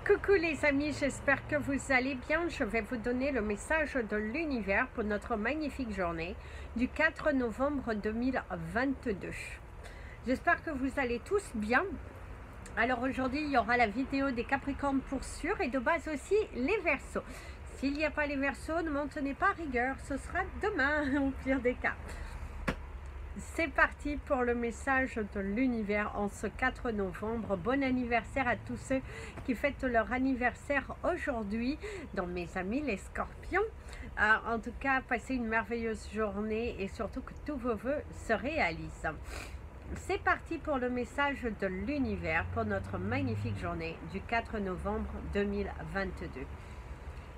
Coucou les amis, j'espère que vous allez bien. Je vais vous donner le message de l'univers pour notre magnifique journée du 4 novembre 2022. J'espère que vous allez tous bien. Alors aujourd'hui, il y aura la vidéo des Capricornes pour sûr et de base aussi les Verseaux. S'il n'y a pas les Verseaux, ne m'en tenez pas rigueur, ce sera demain au pire des cas. C'est parti pour le message de l'univers en ce 4 novembre. Bon anniversaire à tous ceux qui fêtent leur anniversaire aujourd'hui, dans mes amis les scorpions. En tout cas, passez une merveilleuse journée et surtout que tous vos vœux se réalisent. C'est parti pour le message de l'univers pour notre magnifique journée du 4 novembre 2022.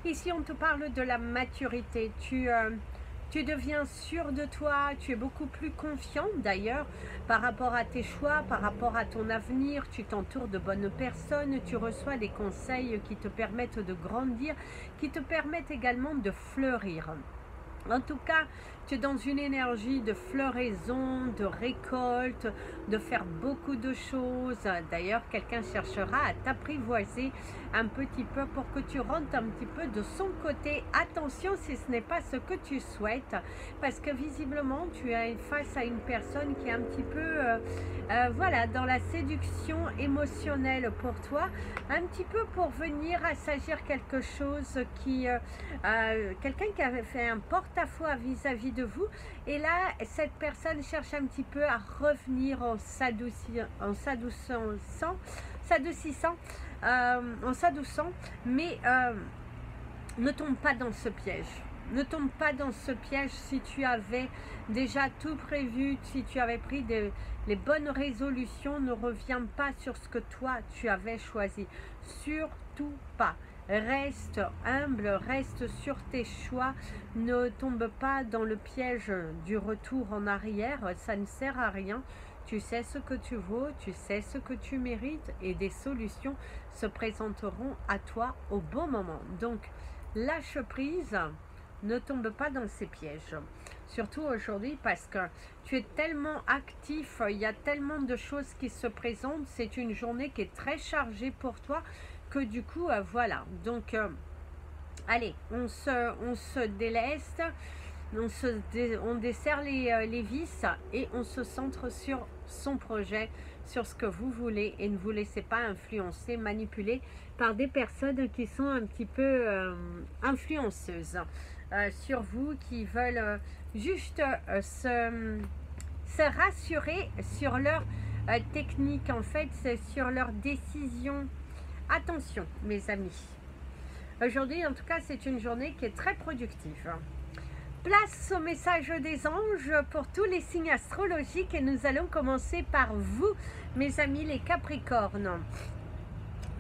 Ici, on te parle de la maturité. Tu deviens sûr de toi, tu es beaucoup plus confiant d'ailleurs par rapport à tes choix, par rapport à ton avenir, tu t'entoures de bonnes personnes, tu reçois des conseils qui te permettent de grandir, qui te permettent également de fleurir. En tout cas, tu es dans une énergie de floraison, de récolte, de faire beaucoup de choses. D'ailleurs, quelqu'un cherchera à t'apprivoiser un petit peu pour que tu rentres un petit peu de son côté. Attention si ce n'est pas ce que tu souhaites, parce que visiblement, tu es face à une personne qui est un petit peu, voilà, dans la séduction émotionnelle pour toi, un petit peu pour venir assagir quelque chose qui, quelqu'un qui avait fait un porte-à-faux vis-à-vis de vous, et là cette personne cherche un petit peu à revenir en s'adoucissant, mais ne tombe pas dans ce piège. Ne tombe pas dans ce piège si tu avais déjà tout prévu, si tu avais pris les bonnes résolutions. Ne reviens pas sur ce que toi tu avais choisi, surtout pas. Reste humble, reste sur tes choix, ne tombe pas dans le piège du retour en arrière, ça ne sert à rien. Tu sais ce que tu vaux, tu sais ce que tu mérites et des solutions se présenteront à toi au bon moment. Donc, lâche prise, ne tombe pas dans ces pièges. Surtout aujourd'hui parce que tu es tellement actif, il y a tellement de choses qui se présentent, c'est une journée qui est très chargée pour toi, que du coup, voilà. Donc, allez, on se déleste, on desserre les vis et on se centre sur son projet, sur ce que vous voulez, et ne vous laissez pas influencer, manipuler par des personnes qui sont un petit peu influenceuses sur vous, qui veulent juste se rassurer sur leur technique, en fait, c'est sur leur décision. Attention mes amis, aujourd'hui en tout cas c'est une journée qui est très productive. Place au message des anges pour tous les signes astrologiques et nous allons commencer par vous mes amis les Capricornes.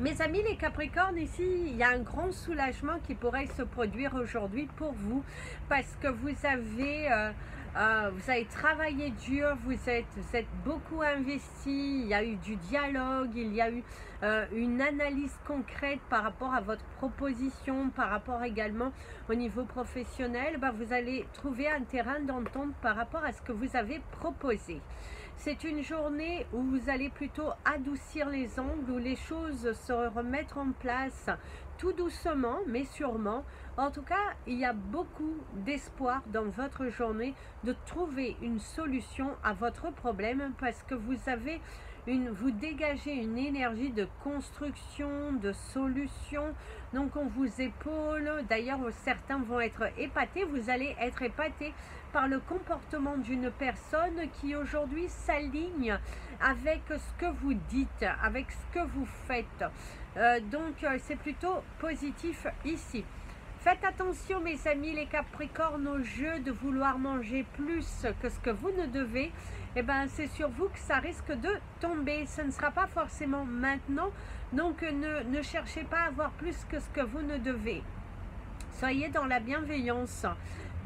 Mes amis les Capricornes, ici il y a un grand soulagement qui pourrait se produire aujourd'hui pour vous, parce que vous avez travaillé dur, vous êtes beaucoup investi, il y a eu du dialogue, il y a eu une analyse concrète par rapport à votre proposition, par rapport également au niveau professionnel. Vous allez trouver un terrain d'entente par rapport à ce que vous avez proposé. C'est une journée où vous allez plutôt adoucir les angles, où les choses se remettre en place tout doucement, mais sûrement. En tout cas, il y a beaucoup d'espoir dans votre journée de trouver une solution à votre problème, parce que vous dégagez une énergie de construction, de solution. Donc on vous épaule. D'ailleurs, certains vont être épatés. Vous allez être épatés par le comportement d'une personne qui aujourd'hui s'aligne avec ce que vous dites, avec ce que vous faites. Donc c'est plutôt positif ici. Faites attention mes amis les Capricornes au jeu de vouloir manger plus que ce que vous ne devez. C'est sur vous que ça risque de tomber. Ce ne sera pas forcément maintenant. Donc ne cherchez pas à avoir plus que ce que vous ne devez. Soyez dans la bienveillance.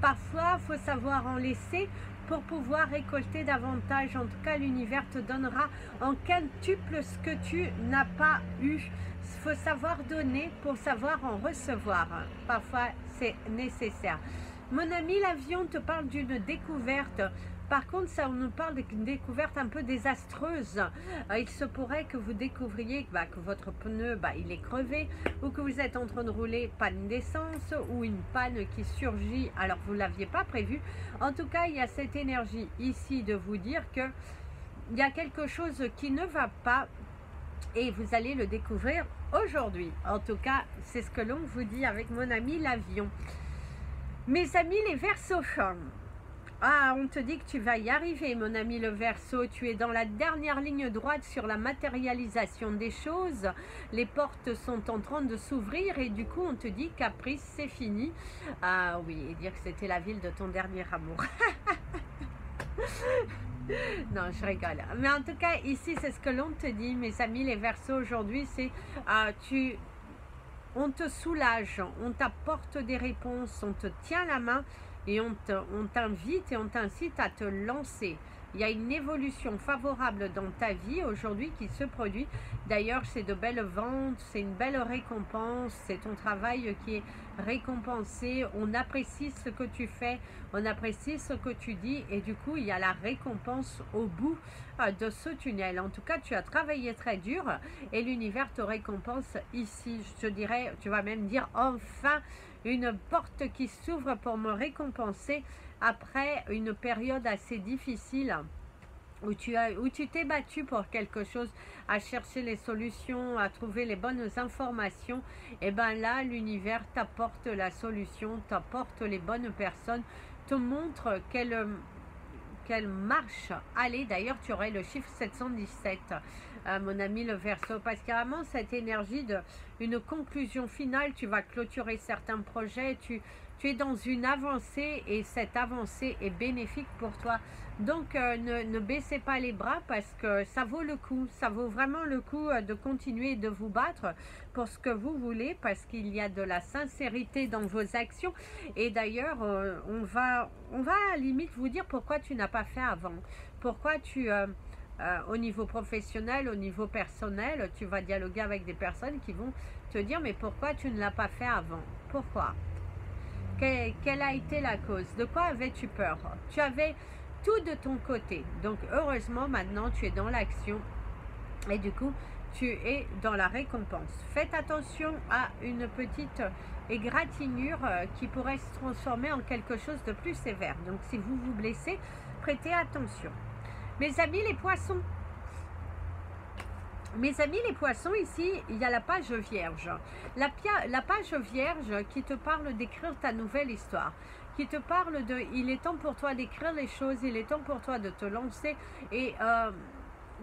Parfois, il faut savoir en laisser pour pouvoir récolter davantage. En tout cas, l'univers te donnera en quintuple ce que tu n'as pas eu. Il faut savoir donner pour savoir en recevoir. Parfois, c'est nécessaire. Mon ami, l'avion te parle d'une découverte. Par contre, ça, on nous parle d'une découverte un peu désastreuse. Il se pourrait que vous découvriez que votre pneu, il est crevé, ou que vous êtes en train de rouler panne d'essence, ou une panne qui surgit alors que vous ne l'aviez pas prévu. En tout cas, il y a cette énergie ici de vous dire que il y a quelque chose qui ne va pas et vous allez le découvrir aujourd'hui. En tout cas, c'est ce que l'on vous dit avec mon ami l'avion. Mes amis les Verseaux, on te dit que tu vas y arriver, mon ami le Verseau. Tu es dans la dernière ligne droite sur la matérialisation des choses. Les portes sont en train de s'ouvrir et du coup, on te dit Caprice, c'est fini. Ah oui, et dire que c'était la ville de ton dernier amour. Non, je rigole. Mais en tout cas, ici, c'est ce que l'on te dit, mes amis les Verseaux, aujourd'hui, c'est on te soulage, on t'apporte des réponses, on te tient la main et on t'invite et on t'incite à te lancer. Il y a une évolution favorable dans ta vie aujourd'hui qui se produit. D'ailleurs, c'est de belles ventes, c'est une belle récompense, c'est ton travail qui est récompensé. On apprécie ce que tu fais, on apprécie ce que tu dis et du coup, il y a la récompense au bout de ce tunnel. En tout cas, tu as travaillé très dur et l'univers te récompense ici. Je te dirais, tu vas même dire enfin une porte qui s'ouvre pour me récompenser après une période assez difficile où tu t'es battu pour quelque chose, à chercher les solutions, à trouver les bonnes informations. Et bien là, l'univers t'apporte la solution, t'apporte les bonnes personnes, te montre qu'elle marche. Allez, d'ailleurs, tu aurais le chiffre 717, mon ami le Verseau, parce qu'il y a vraiment cette énergie d'une conclusion finale. Tu vas clôturer certains projets, tu es dans une avancée et cette avancée est bénéfique pour toi. Donc, ne baissez pas les bras parce que ça vaut le coup. Ça vaut vraiment le coup de continuer de vous battre pour ce que vous voulez parce qu'il y a de la sincérité dans vos actions. Et d'ailleurs, on va à la limite vous dire pourquoi tu n'as pas fait avant. Pourquoi tu... au niveau professionnel, au niveau personnel, tu vas dialoguer avec des personnes qui vont te dire mais pourquoi tu ne l'as pas fait avant? Pourquoi? Quelle a été la cause? De quoi avais-tu peur? Tu avais tout de ton côté. Donc heureusement maintenant tu es dans l'action et du coup tu es dans la récompense. Faites attention à une petite égratignure qui pourrait se transformer en quelque chose de plus sévère. Donc si vous vous blessez, prêtez attention. Mes amis les poissons, ici, il y a la page vierge. La page vierge qui te parle d'écrire ta nouvelle histoire, qui te parle de, il est temps pour toi d'écrire les choses, il est temps pour toi de te lancer et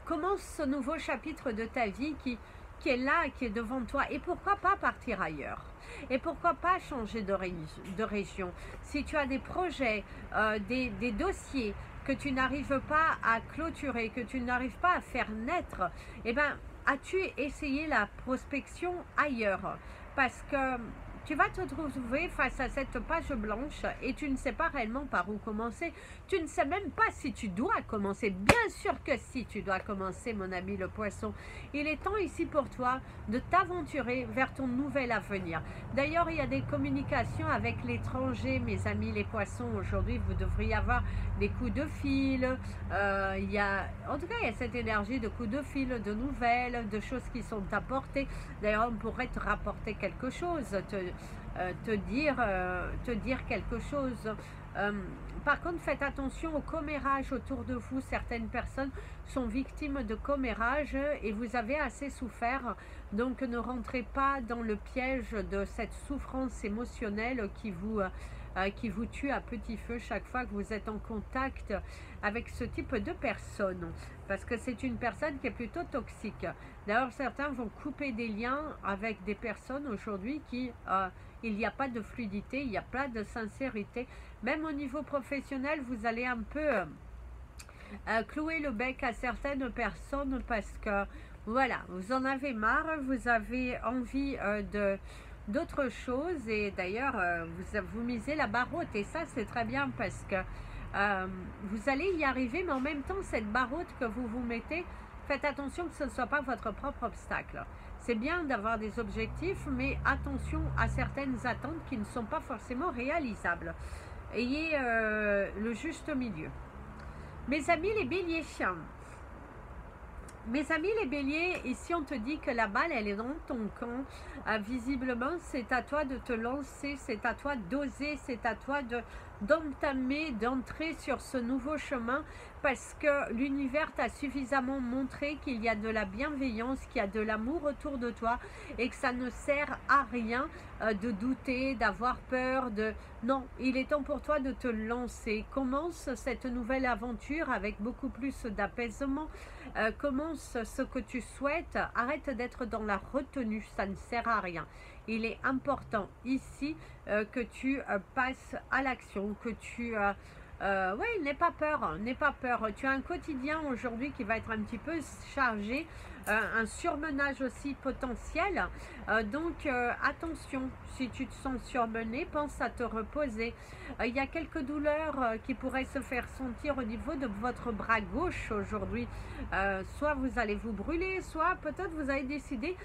commence ce nouveau chapitre de ta vie qui est là, qui est devant toi. Et pourquoi pas partir ailleurs? Et pourquoi pas changer de région? Si tu as des projets, des dossiers que tu n'arrives pas à clôturer, que tu n'arrives pas à faire naître, eh bien, as-tu essayé la prospection ailleurs? Parce que tu vas te trouver face à cette page blanche et tu ne sais pas réellement par où commencer. Tu ne sais même pas si tu dois commencer. Bien sûr que si tu dois commencer, mon ami le poisson. Il est temps ici pour toi de t'aventurer vers ton nouvel avenir. D'ailleurs, il y a des communications avec l'étranger, mes amis les poissons. Aujourd'hui, vous devriez avoir des coups de fil. En tout cas, il y a cette énergie de coups de fil, de nouvelles, de choses qui sont apportées. D'ailleurs, on pourrait te rapporter quelque chose, te dire quelque chose. Par contre, faites attention au commérage autour de vous. Certaines personnes sont victimes de commérage et vous avez assez souffert. Donc, ne rentrez pas dans le piège de cette souffrance émotionnelle qui vous tue à petit feu chaque fois que vous êtes en contact avec ce type de personne. Parce que c'est une personne qui est plutôt toxique. D'ailleurs, certains vont couper des liens avec des personnes aujourd'hui qui... il n'y a pas de fluidité, il n'y a pas de sincérité. Même au niveau professionnel, vous allez un peu clouer le bec à certaines personnes parce que, voilà, vous en avez marre, vous avez envie d'autre chose. Et d'ailleurs, vous misez la barre haute. Et ça, c'est très bien parce que vous allez y arriver. Mais en même temps, cette barre haute que vous vous mettez, faites attention que ce ne soit pas votre propre obstacle. C'est bien d'avoir des objectifs, mais attention à certaines attentes qui ne sont pas forcément réalisables. Ayez le juste milieu. Mes amis les béliers, mes amis les béliers, ici on te dit que la balle elle est dans ton camp. Visiblement c'est à toi de te lancer, c'est à toi d'oser, c'est à toi d'entamer, d'entrer sur ce nouveau chemin, parce que l'univers t'a suffisamment montré qu'il y a de la bienveillance, qu'il y a de l'amour autour de toi et que ça ne sert à rien de douter, d'avoir peur, Non, il est temps pour toi de te lancer. Commence cette nouvelle aventure avec beaucoup plus d'apaisement. Commence ce que tu souhaites. Arrête d'être dans la retenue, ça ne sert à rien. Il est important ici que tu passes à l'action, que tu... n'aie pas peur, n'aie pas peur. Tu as un quotidien aujourd'hui qui va être un petit peu chargé, un surmenage aussi potentiel. Donc attention, si tu te sens surmené, pense à te reposer. Il y a quelques douleurs qui pourraient se faire sentir au niveau de votre bras gauche aujourd'hui. Soit vous allez vous brûler, soit peut-être vous avez décidé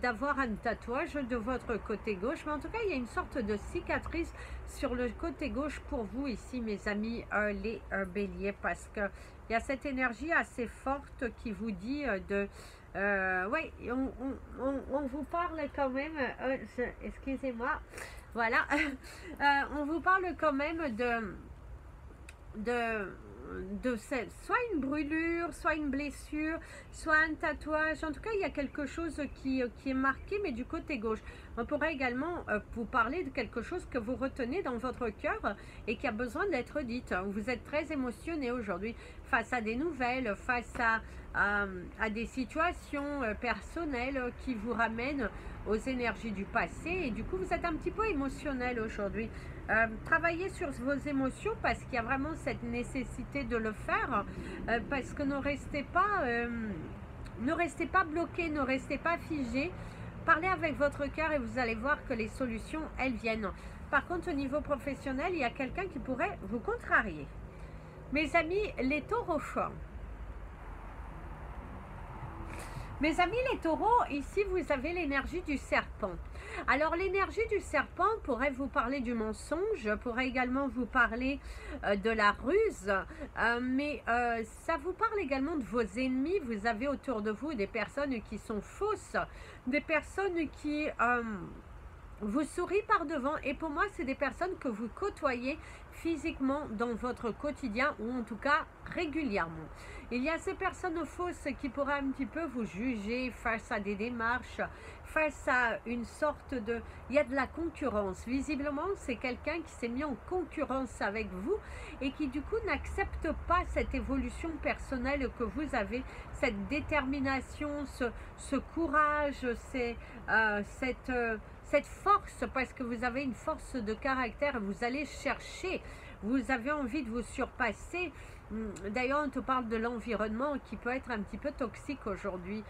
d'avoir un tatouage de votre côté gauche. Mais en tout cas, il y a une sorte de cicatrice sur le côté gauche pour vous ici, mes amis les béliers, parce que il y a cette énergie assez forte qui vous dit oui, on vous parle quand même, excusez-moi, voilà, on vous parle quand même soit une brûlure, soit une blessure, soit un tatouage. En tout cas, il y a quelque chose qui est marqué, mais du côté gauche. On pourrait également vous parler de quelque chose que vous retenez dans votre cœur et qui a besoin d'être dite. Vous êtes très émotionné aujourd'hui face à des nouvelles, face à des situations personnelles qui vous ramènent aux énergies du passé, et du coup vous êtes un petit peu émotionnel aujourd'hui. Travaillez sur vos émotions, parce qu'il y a vraiment cette nécessité de le faire, parce que ne restez pas bloqué, ne restez pas figé. Parlez avec votre cœur et vous allez voir que les solutions, elles viennent. Par contre, au niveau professionnel, il y a quelqu'un qui pourrait vous contrarier. Mes amis, les taureaux. Mes amis les taureaux, ici vous avez l'énergie du serpent. Alors l'énergie du serpent pourrait vous parler du mensonge, pourrait également vous parler de la ruse, mais ça vous parle également de vos ennemis. Vous avez autour de vous des personnes qui sont fausses, des personnes qui vous sourient par devant, et pour moi c'est des personnes que vous côtoyez physiquement dans votre quotidien, ou en tout cas régulièrement. Il y a ces personnes fausses qui pourraient un petit peu vous juger face à des démarches, face à une sorte de... Il y a de la concurrence. Visiblement, c'est quelqu'un qui s'est mis en concurrence avec vous et qui du coup n'accepte pas cette évolution personnelle que vous avez, cette détermination, ce courage, cette force, parce que vous avez une force de caractère, vous allez chercher, vous avez envie de vous surpasser. D'ailleurs, on te parle de l'environnement qui peut être un petit peu toxique aujourd'hui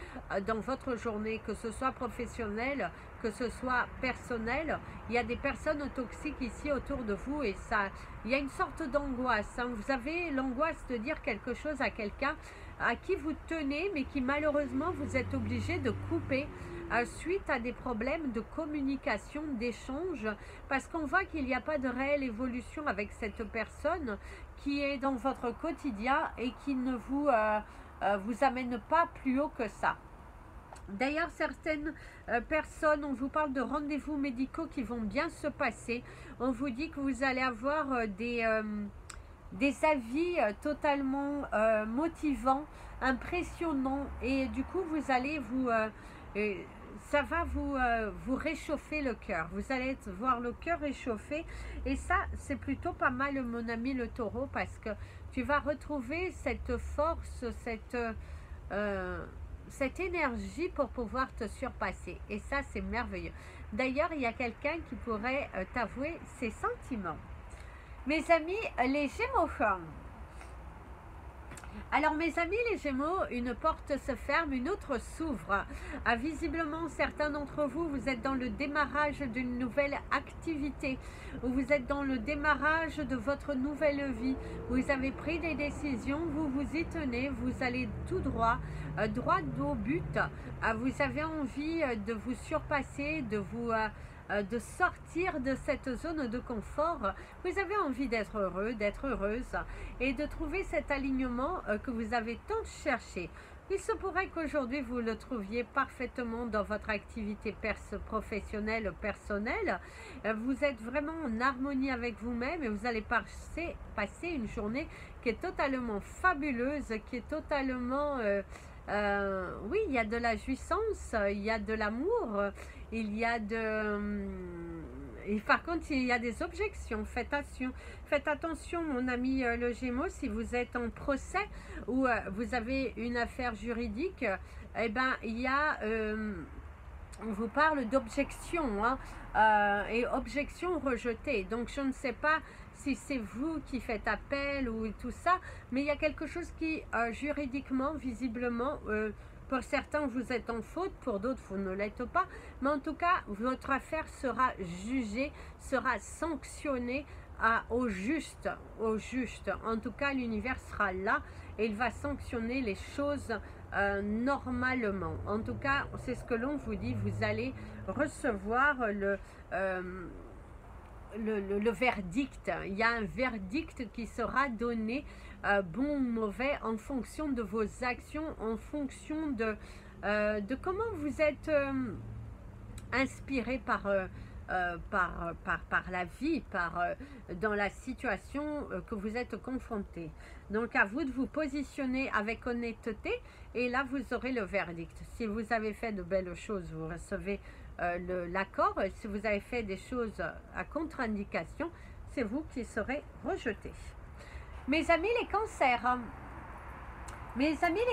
dans votre journée, que ce soit professionnel, que ce soit personnel. Il y a des personnes toxiques ici autour de vous, et ça, il y a une sorte d'angoisse. Vous avez l'angoisse de dire quelque chose à quelqu'un à qui vous tenez, mais qui malheureusement vous êtes obligé de couper suite à des problèmes de communication, d'échange, parce qu'on voit qu'il n'y a pas de réelle évolution avec cette personne qui est dans votre quotidien et qui ne vous amène pas plus haut que ça. D'ailleurs, certaines personnes, on vous parle de rendez-vous médicaux qui vont bien se passer. On vous dit que vous allez avoir des avis totalement motivants, impressionnants, et du coup vous allez ça va vous réchauffer le cœur. Vous allez voir le cœur réchauffé, et ça c'est plutôt pas mal, mon ami le taureau, parce que tu vas retrouver cette force, cette énergie pour pouvoir te surpasser, et ça c'est merveilleux. D'ailleurs, il y a quelqu'un qui pourrait t'avouer ses sentiments. Mes amis les Gémeaux. Alors mes amis les Gémeaux, une porte se ferme, une autre s'ouvre. Visiblement, certains d'entre vous, vous êtes dans le démarrage d'une nouvelle activité, ou vous êtes dans le démarrage de votre nouvelle vie. Vous avez pris des décisions, vous vous y tenez, vous allez tout droit, droit au but. Vous avez envie de vous surpasser, de vous de sortir de cette zone de confort. Vous avez envie d'être heureux, d'être heureuse et de trouver cet alignement que vous avez tant cherché. Il se pourrait qu'aujourd'hui vous le trouviez parfaitement dans votre activité professionnelle, personnelle. Vous êtes vraiment en harmonie avec vous-même et vous allez passer une journée qui est totalement fabuleuse, qui est totalement... oui, il y a de la jouissance, il y a de l'amour, il y a de... Et par contre, il y a des objections. Faites attention, mon ami le Gémeaux, si vous êtes en procès ou vous avez une affaire juridique, eh ben, il y a... on vous parle d'objection, hein, et objection rejetée. Donc, je ne sais pas si c'est vous qui faites appel ou tout ça, mais il y a quelque chose qui, juridiquement, visiblement, pour certains, vous êtes en faute, pour d'autres, vous ne l'êtes pas. Mais en tout cas, votre affaire sera jugée, sera sanctionnée au juste, au juste. En tout cas, l'univers sera là et il va sanctionner les choses normalement. En tout cas, c'est ce que l'on vous dit. Vous allez recevoir le verdict. Il y a un verdict qui sera donné, bon ou mauvais, en fonction de vos actions, en fonction de comment vous êtes inspiré par la vie, dans la situation que vous êtes confronté. Donc à vous de vous positionner avec honnêteté et là vous aurez le verdict. Si vous avez fait de belles choses, vous recevez l'accord. Si vous avez fait des choses à contre-indication, c'est vous qui serez rejeté. Mes amis les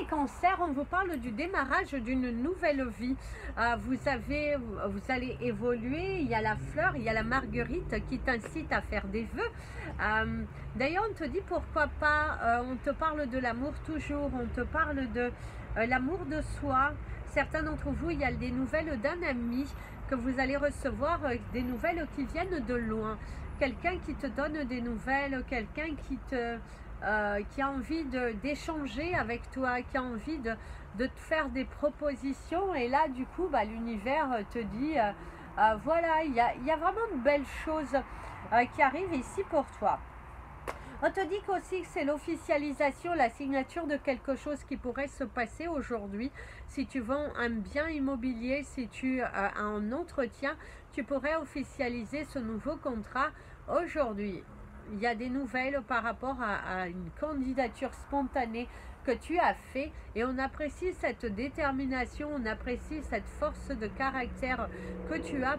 cancers, on vous parle du démarrage d'une nouvelle vie. Vous allez évoluer, il y a la fleur, il y a la marguerite qui t'incite à faire des vœux. D'ailleurs, on te dit pourquoi pas, on te parle de l'amour toujours, on te parle de l'amour de soi. Certains d'entre vous, il y a des nouvelles d'un ami que vous allez recevoir, des nouvelles qui viennent de loin. Quelqu'un qui te donne des nouvelles, quelqu'un qui a envie d'échanger avec toi, qui a envie de te faire des propositions. Et là, du coup, l'univers te dit, voilà, il y a vraiment de belles choses qui arrivent ici pour toi. On te dit qu'aussi que c'est l'officialisation, la signature de quelque chose qui pourrait se passer aujourd'hui. Si tu vends un bien immobilier, si tu as un entretien, tu pourrais officialiser ce nouveau contrat aujourd'hui. Il y a des nouvelles par rapport à une candidature spontanée que tu as fait et on apprécie cette détermination, on apprécie cette force de caractère que tu as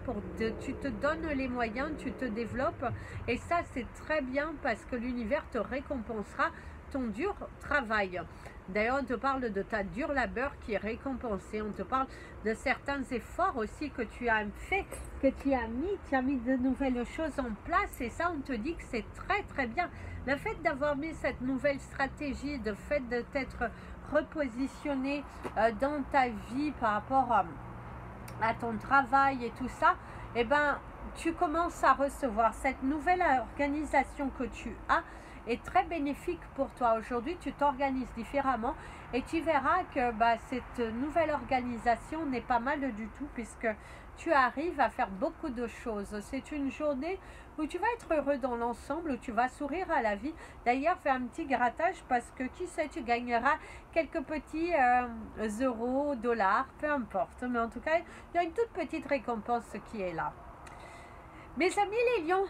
tu te donnes les moyens, tu te développes et ça c'est très bien parce que l'univers te récompensera ton dur travail. D'ailleurs, on te parle de ta dure labeur qui est récompensée. On te parle de certains efforts aussi que tu as fait, que tu as mis de nouvelles choses en place. Et ça, on te dit que c'est très très bien. Le fait d'avoir mis cette nouvelle stratégie, le fait de t'être repositionné dans ta vie par rapport à ton travail et tout ça, eh ben, tu commences à recevoir cette nouvelle organisation que tu as est très bénéfique pour toi. Aujourd'hui, tu t'organises différemment et tu verras que cette nouvelle organisation n'est pas mal du tout puisque tu arrives à faire beaucoup de choses. C'est une journée où tu vas être heureux dans l'ensemble, où tu vas sourire à la vie. D'ailleurs, fais un petit grattage parce que qui sait, tu gagneras quelques petits euros, dollars, peu importe. Mais en tout cas, il y a une toute petite récompense qui est là. Mes amis les lions,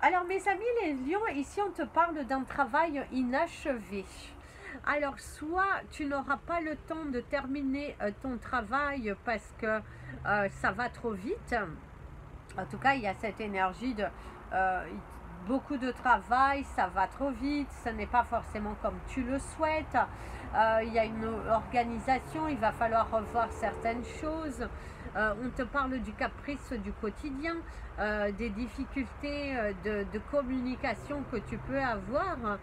alors mes amis les lions, ici on te parle d'un travail inachevé. Alors soit tu n'auras pas le temps de terminer ton travail parce que ça va trop vite. En tout cas il y a cette énergie de beaucoup de travail, ça va trop vite, ce n'est pas forcément comme tu le souhaites. Il y a une organisation, il va falloir revoir certaines choses. On te parle du caprice du quotidien, des difficultés de communication que tu peux avoir.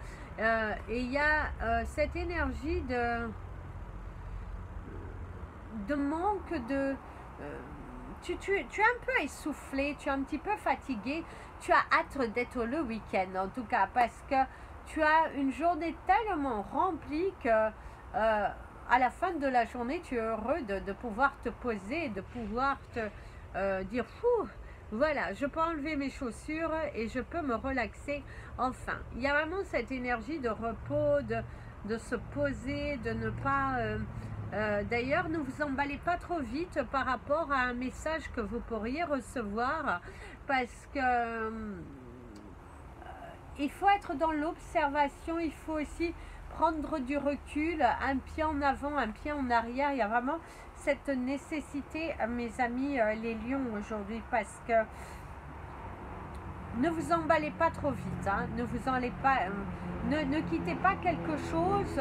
Et il y a cette énergie de manque de... Tu es un peu essoufflé, tu es un petit peu fatigué, tu as hâte d'être le week-end en tout cas parce que tu as une journée tellement remplie que à la fin de la journée tu es heureux de pouvoir te poser, de pouvoir dire fou, voilà, je peux enlever mes chaussures et je peux me relaxer enfin. Il y a vraiment cette énergie de repos, de se poser, de ne pas... D'ailleurs, ne vous emballez pas trop vite par rapport à un message que vous pourriez recevoir parce que il faut être dans l'observation, il faut aussi prendre du recul, un pied en avant, un pied en arrière. Il y a vraiment cette nécessité, mes amis les lions aujourd'hui, parce que ne vous emballez pas trop vite, hein, ne vous emballez pas, ne quittez pas quelque chose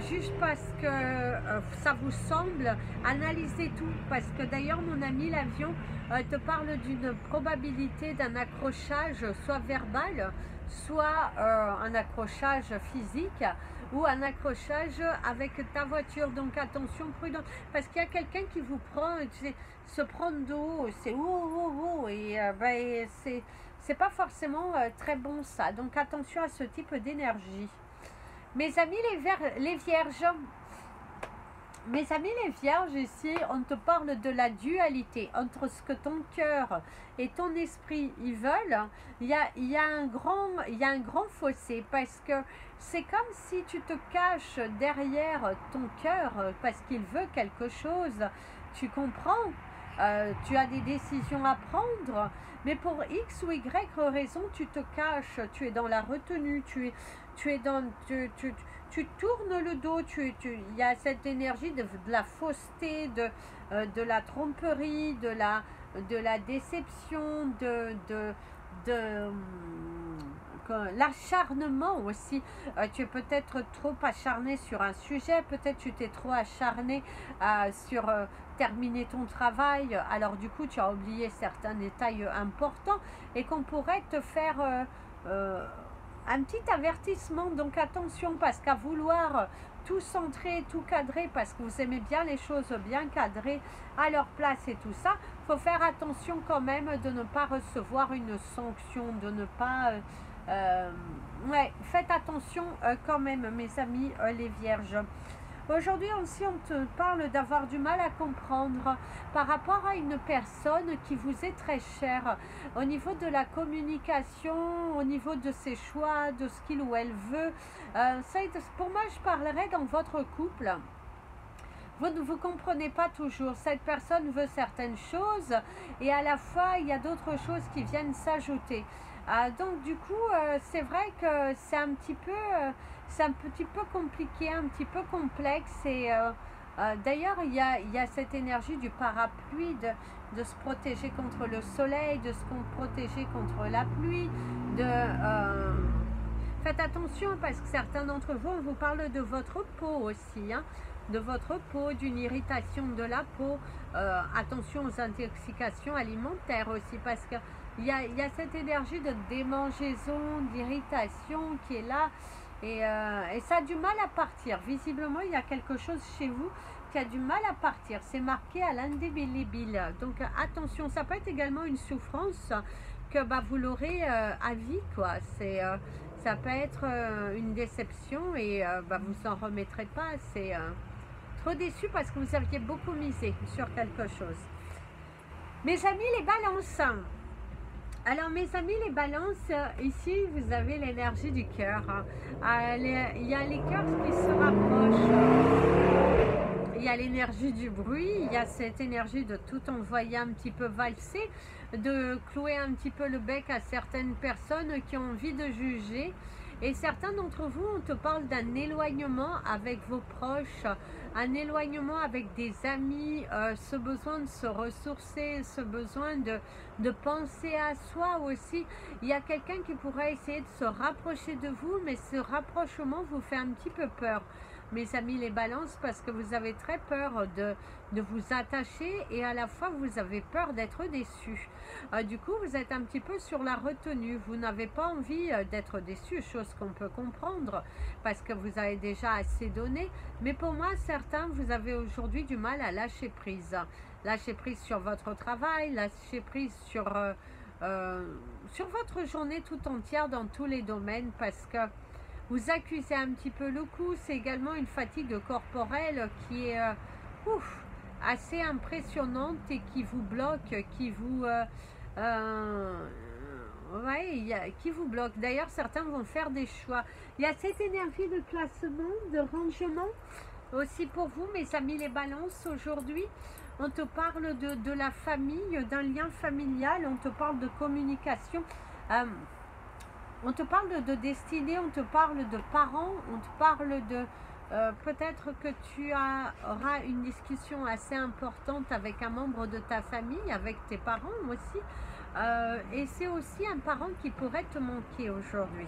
juste parce que ça vous semble. Analysez tout, parce que d'ailleurs mon ami l'avion te parle d'une probabilité d'un accrochage, soit verbal, soit un accrochage physique ou un accrochage avec ta voiture. Donc attention, prudent, parce qu'il y a quelqu'un qui vous prend, se prendre de haut, c'est et ben, c'est pas forcément très bon ça. Donc attention à ce type d'énergie. Mes amis les vierges, mes amis les vierges, ici on te parle de la dualité entre ce que ton cœur et ton esprit ils veulent. Il y a un grand fossé, parce que c'est comme si tu te caches derrière ton cœur parce qu'il veut quelque chose. Tu comprends? Tu as des décisions à prendre, mais pour X ou Y raison, tu te caches, tu es dans la retenue, tu es dans... Tu tournes le dos, il y a cette énergie de la fausseté, de la tromperie, de la déception, de l'acharnement aussi. Tu es peut-être trop acharné sur un sujet, peut-être tu t'es trop acharné sur terminer ton travail, alors du coup tu as oublié certains détails importants et qu'on pourrait te faire un petit avertissement. Donc attention, parce qu'à vouloir tout centrer, tout cadrer, parce que vous aimez bien les choses bien cadrées à leur place et tout ça, il faut faire attention quand même de ne pas recevoir une sanction, de ne pas... ouais, faites attention quand même, mes amis les vierges. Aujourd'hui aussi, on te parle d'avoir du mal à comprendre par rapport à une personne qui vous est très chère, au niveau de la communication, au niveau de ses choix, de ce qu'il ou elle veut. Pour moi, je parlerai dans votre couple. Vous ne vous comprenez pas toujours. Cette personne veut certaines choses et à la fois, il y a d'autres choses qui viennent s'ajouter. Donc du coup, c'est vrai que c'est un petit peu compliqué, un petit peu complexe. Et d'ailleurs, il y a cette énergie du parapluie, de se protéger contre le soleil, de se protéger contre la pluie. Faites attention, parce que certains d'entre vous, on vous parle de votre peau aussi, hein, de votre peau, d'une irritation de la peau. Attention aux intoxications alimentaires aussi, parce que il y a cette énergie de démangeaison, d'irritation qui est là, et ça a du mal à partir. Visiblement, il y a quelque chose chez vous qui a du mal à partir. C'est marqué à l'indélébile. Donc attention, ça peut être également une souffrance que vous l'aurez à vie, quoi. Ça peut être une déception et vous en remettrez pas. C'est trop déçu parce que vous aviez beaucoup misé sur quelque chose. Mes amis les balances. Alors mes amis les balances, ici vous avez l'énergie du cœur. Il y a les cœurs qui se rapprochent. Il y a l'énergie du bruit, il y a cette énergie de tout envoyer un petit peu valser, de clouer un petit peu le bec à certaines personnes qui ont envie de juger. Et certains d'entre vous, on te parle d'un éloignement avec vos proches, un éloignement avec des amis, ce besoin de se ressourcer, ce besoin de penser à soi aussi. Il y a quelqu'un qui pourrait essayer de se rapprocher de vous, mais ce rapprochement vous fait un petit peu peur, mes amis les balances, parce que vous avez très peur de vous attacher et à la fois vous avez peur d'être déçu. Du coup, vous êtes un petit peu sur la retenue. Vous n'avez pas envie d'être déçu, chose qu'on peut comprendre parce que vous avez déjà assez donné. Mais pour moi, certains, vous avez aujourd'hui du mal à lâcher prise. Lâcher prise sur votre travail, lâcher prise sur votre journée tout entière dans tous les domaines, parce que vous accusez un petit peu le coup. C'est également une fatigue corporelle qui est assez impressionnante et qui vous bloque, qui vous... ouais, qui vous bloque. D'ailleurs, certains vont faire des choix. Il y a cette énergie de classement, de rangement aussi pour vous, mes amis les balances. Aujourd'hui, on te parle de la famille, d'un lien familial, on te parle de communication, on te parle de destinée, on te parle de parents, on te parle de... peut-être que tu auras une discussion assez importante avec un membre de ta famille, avec tes parents aussi. Et c'est aussi un parent qui pourrait te manquer aujourd'hui.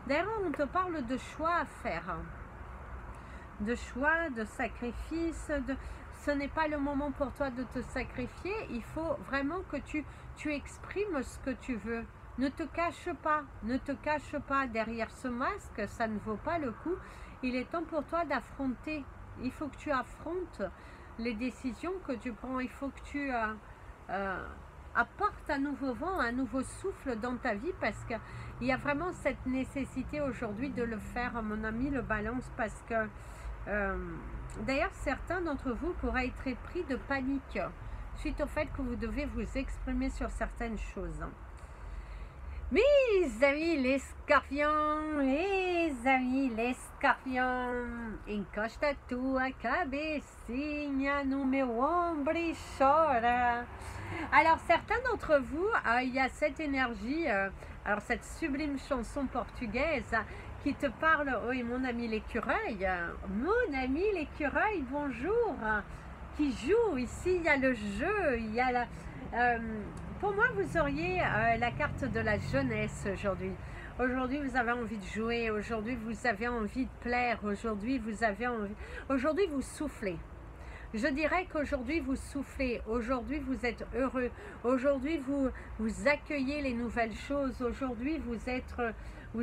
D'ailleurs, on te parle de choix à faire, de choix, de sacrifice. Ce n'est pas le moment pour toi de te sacrifier. Il faut vraiment que tu exprimes ce que tu veux. Ne te cache pas, ne te cache pas derrière ce masque, ça ne vaut pas le coup. Il est temps pour toi d'affronter. Il faut que tu affrontes les décisions que tu prends. Il faut que tu apportes un nouveau vent, un nouveau souffle dans ta vie, parce qu'il y a vraiment cette nécessité aujourd'hui de le faire, mon ami le balance, parce que d'ailleurs certains d'entre vous pourraient être pris de panique suite au fait que vous devez vous exprimer sur certaines choses. Mes amis les scorpions, encosta tua cabecinha no meu ombro e chora. Alors certains d'entre vous, il y a cette énergie, alors cette sublime chanson portugaise qui te parle, oui mon ami l'écureuil, bonjour, qui joue, ici il y a le jeu, il y a la... pour moi, vous auriez la carte de la jeunesse aujourd'hui. Aujourd'hui, vous avez envie de jouer. Aujourd'hui, vous avez envie de plaire. Aujourd'hui, vous avez envie... Aujourd'hui, vous soufflez. Je dirais qu'aujourd'hui, vous soufflez. Aujourd'hui, vous êtes heureux. Aujourd'hui, vous accueillez les nouvelles choses. Aujourd'hui, vous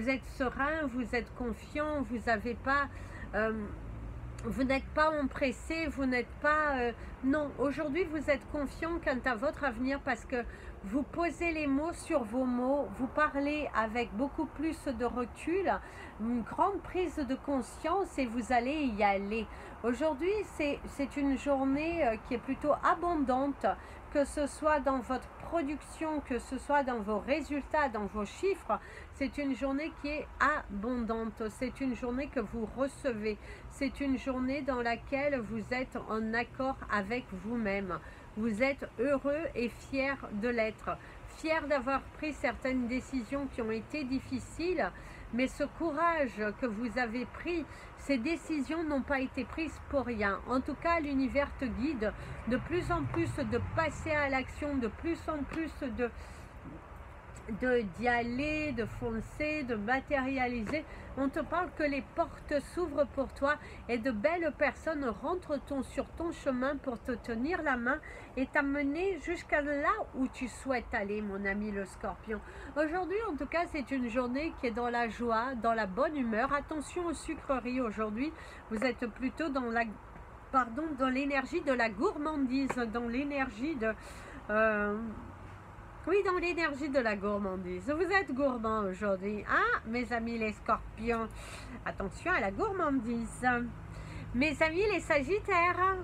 êtes serein, vous êtes confiant. Vous n'avez pas... vous n'êtes pas empressé, vous n'êtes pas... non, aujourd'hui vous êtes confiant quant à votre avenir parce que vous posez les mots sur vos mots, vous parlez avec beaucoup plus de recul, une grande prise de conscience et vous allez y aller. Aujourd'hui, c'est une journée qui est plutôt abondante, que ce soit dans votre production, que ce soit dans vos résultats, dans vos chiffres. C'est une journée qui est abondante, c'est une journée que vous recevez, c'est une journée dans laquelle vous êtes en accord avec vous-même. Vous êtes heureux et fier de l'être, fier d'avoir pris certaines décisions qui ont été difficiles, mais ce courage que vous avez pris, ces décisions n'ont pas été prises pour rien. En tout cas, l'univers te guide de plus en plus de passer à l'action, de plus en plus d'y aller, de foncer, de matérialiser. On te parle que les portes s'ouvrent pour toi et de belles personnes rentrent sur ton chemin pour te tenir la main et t'amener jusqu'à là où tu souhaites aller, mon ami le scorpion. Aujourd'hui, en tout cas, c'est une journée qui est dans la joie, dans la bonne humeur. Attention aux sucreries aujourd'hui. Vous êtes plutôt dans la... Pardon, dans l'énergie de la gourmandise, dans l'énergie de... oui, dans l'énergie de la gourmandise. Vous êtes gourmand aujourd'hui. Ah, mes amis les scorpions, attention à la gourmandise. Mes amis les sagittaires.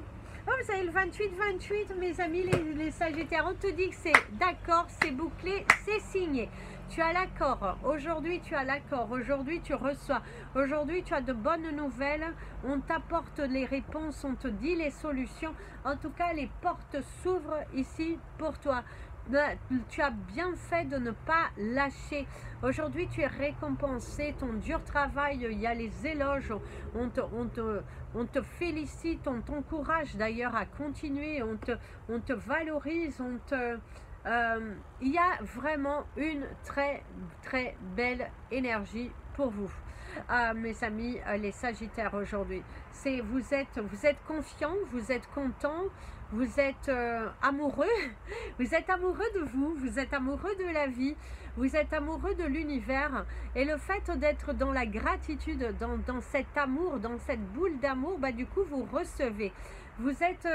Oh, vous avez le 28-28, mes amis les sagittaires. On te dit que c'est d'accord, c'est bouclé, c'est signé. Tu as l'accord. Aujourd'hui, tu as l'accord. Aujourd'hui, tu reçois. Aujourd'hui, tu as de bonnes nouvelles. On t'apporte les réponses, on te dit les solutions. En tout cas, les portes s'ouvrent ici pour toi. Tu as bien fait de ne pas lâcher. Aujourd'hui, tu es récompensé. Ton dur travail, il y a les éloges. On te félicite, on t'encourage d'ailleurs à continuer. On te valorise. Il y a vraiment une très très belle énergie pour vous. Mes amis les sagittaires aujourd'hui. Vous êtes confiants, vous êtes contents. Vous êtes amoureux, vous êtes amoureux de vous, vous êtes amoureux de la vie, vous êtes amoureux de l'univers. Et le fait d'être dans la gratitude, dans cet amour, dans cette boule d'amour, bah, du coup vous recevez. Vous êtes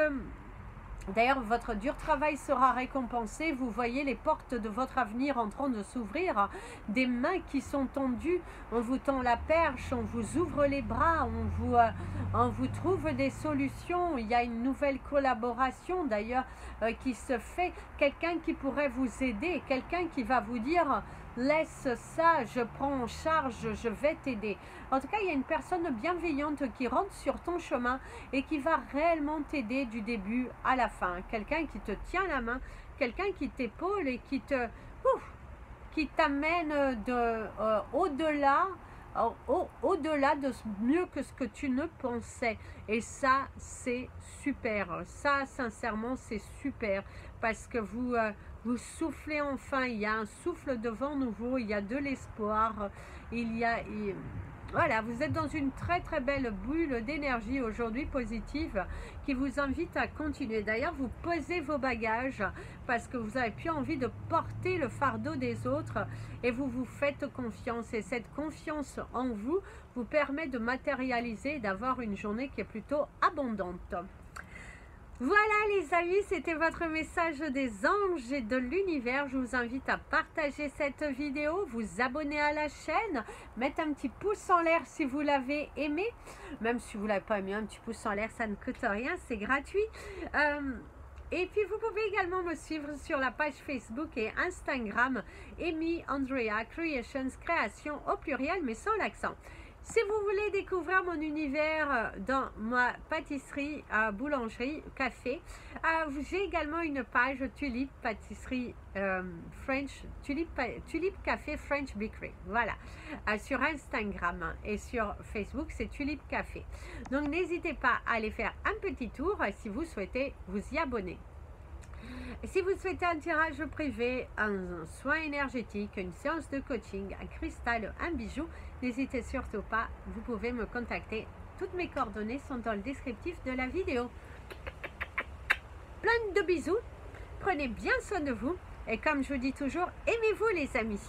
D'ailleurs, votre dur travail sera récompensé. Vous voyez les portes de votre avenir en train de s'ouvrir. Des mains qui sont tendues. On vous tend la perche, on vous ouvre les bras, on vous trouve des solutions. Il y a une nouvelle collaboration d'ailleurs qui se fait. Quelqu'un qui pourrait vous aider, quelqu'un qui va vous dire laisse ça, je prends en charge, je vais t'aider. En tout cas, il y a une personne bienveillante qui rentre sur ton chemin et qui va réellement t'aider du début à la fin. Quelqu'un qui te tient la main, quelqu'un qui t'épaule et qui t'amène au-delà au-delà de mieux que ce que tu ne pensais. Et ça, c'est super. Ça, sincèrement, c'est super. Parce que vous soufflez enfin. Il y a un souffle de vent nouveau. Il y a de l'espoir. Voilà, vous êtes dans une très très belle bulle d'énergie aujourd'hui positive qui vous invite à continuer. D'ailleurs, vous posez vos bagages parce que vous n'avez plus envie de porter le fardeau des autres et vous vous faites confiance. Et cette confiance en vous vous permet de matérialiser et d'avoir une journée qui est plutôt abondante. Voilà les amis, c'était votre message des anges et de l'univers. Je vous invite à partager cette vidéo, vous abonner à la chaîne, mettre un petit pouce en l'air si vous l'avez aimé. Même si vous ne l'avez pas aimé, un petit pouce en l'air, ça ne coûte rien, c'est gratuit. Et puis vous pouvez également me suivre sur la page Facebook et Instagram, Amy Andrea Creations, création au pluriel mais sans l'accent. Si vous voulez découvrir mon univers dans ma pâtisserie, boulangerie, café, j'ai également une page Tulip Pâtisserie French, Tulip Café French Bakery. Voilà, sur Instagram et sur Facebook, c'est Tulip Café. Donc n'hésitez pas à aller faire un petit tour si vous souhaitez vous y abonner. Si vous souhaitez un tirage privé, un soin énergétique, une séance de coaching, un cristal, un bijou, n'hésitez surtout pas, vous pouvez me contacter. Toutes mes coordonnées sont dans le descriptif de la vidéo. Plein de bisous, prenez bien soin de vous et comme je vous dis toujours, aimez-vous les amis.